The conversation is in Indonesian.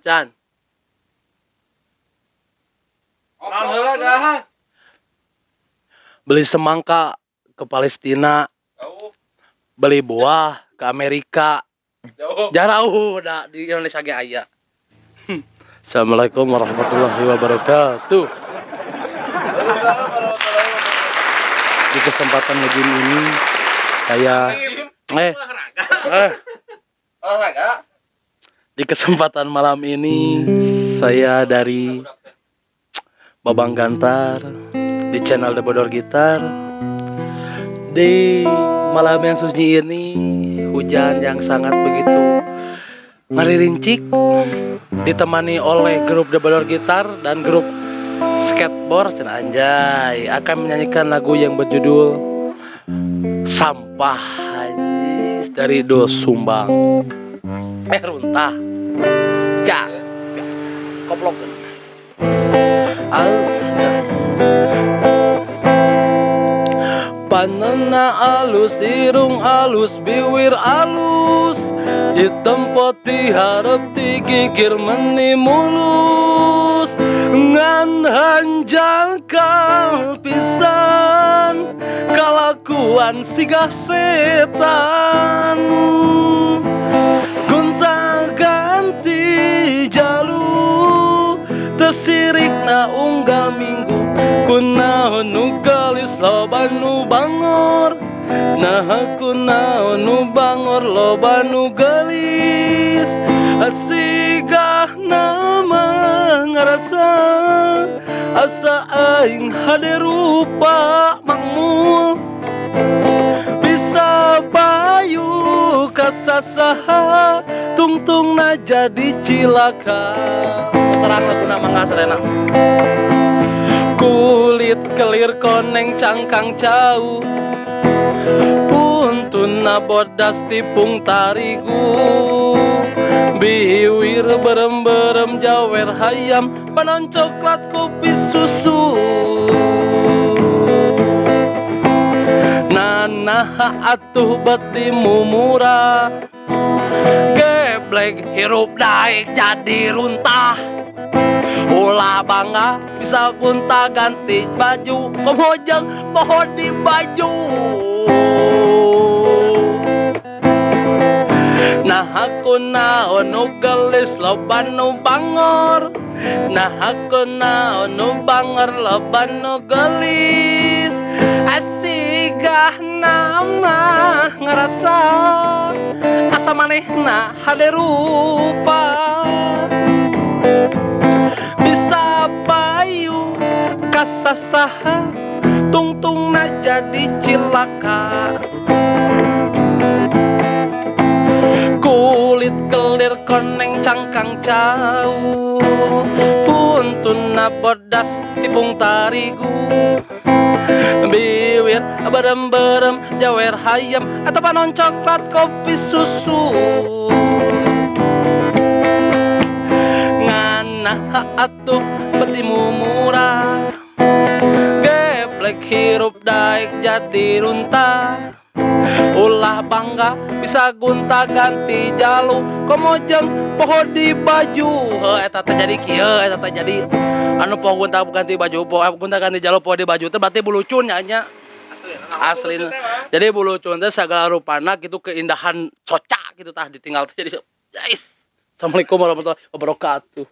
Chan. Naon heula gahan? Beli semangka ke Palestina, Jauh. beli buah ke Amerika. Jauh. Jarauh da di Indonesia ge aya. Assalamualaikum warahmatullahi wabarakatuh. Waalaikumsalam warahmatullahi wabarakatuh. Di kesempatan nge-gym ini saya Olahraga. di kesempatan malam ini saya dari Babang Gantar di channel The Bodor Gitar. Di malam yang sunyi ini hujan yang sangat begitu ngeririncik ditemani oleh grup The Bodor Gitar dan grup skateboard cenah anjay akan menyanyikan lagu yang berjudul Sampah Anjis dari Doel Sumbang. Runtah gas koplok panena alus irung alus biwir alus ditempati harap digigir meni mulus ngan hanjangkal pisan kalakuan sigah setan gonta ganti jalu tesirikna unggal minggu kunaon nu gelis loba nu bangor nah kunaon nu bangor loba nu gelis asigah nama ngarasa asa aing hade rupa mangmul bisa bayu kasasaha tungtungna jadi cilaka terang guna mangga sadena kulit kelir koneng cangkang jauh puntuna bodas tipung tarigu biwir berem-berem jawer hayam panon coklat kopi susu nanaha atuh betimu murah geblek hirup daik jadi runtah ulah bangga bisa gonta ganti baju komojang pohon di baju nah aku naon nu gelis loba nu bangor nah aku naon nu bangor loba nu gelis asigah nama ngerasa asa manehna hade rupa bisa payu kasasaha tungtungna jadi cilaka kulit kelir koneng cangkang jauh puntuna bodas tipung tarigu biwir berem-berem jawer hayam atau panon coklat kopi susu nganah atuh betimu murah geblek hirup daik jadi runtah ulah bangga bisa gonta ganti jalu komojeng pohon di baju eta teh jadi kieu eta teh jadi anu poho gonta ganti baju poho gonta ganti jalu poho di baju teh berarti bulucun nya asli jadi bulucun teh sagala rupana gitu keindahan cocak gitu tah ditinggal teh jadi guys. Assalamualaikum warahmatullahi wabarakatuh.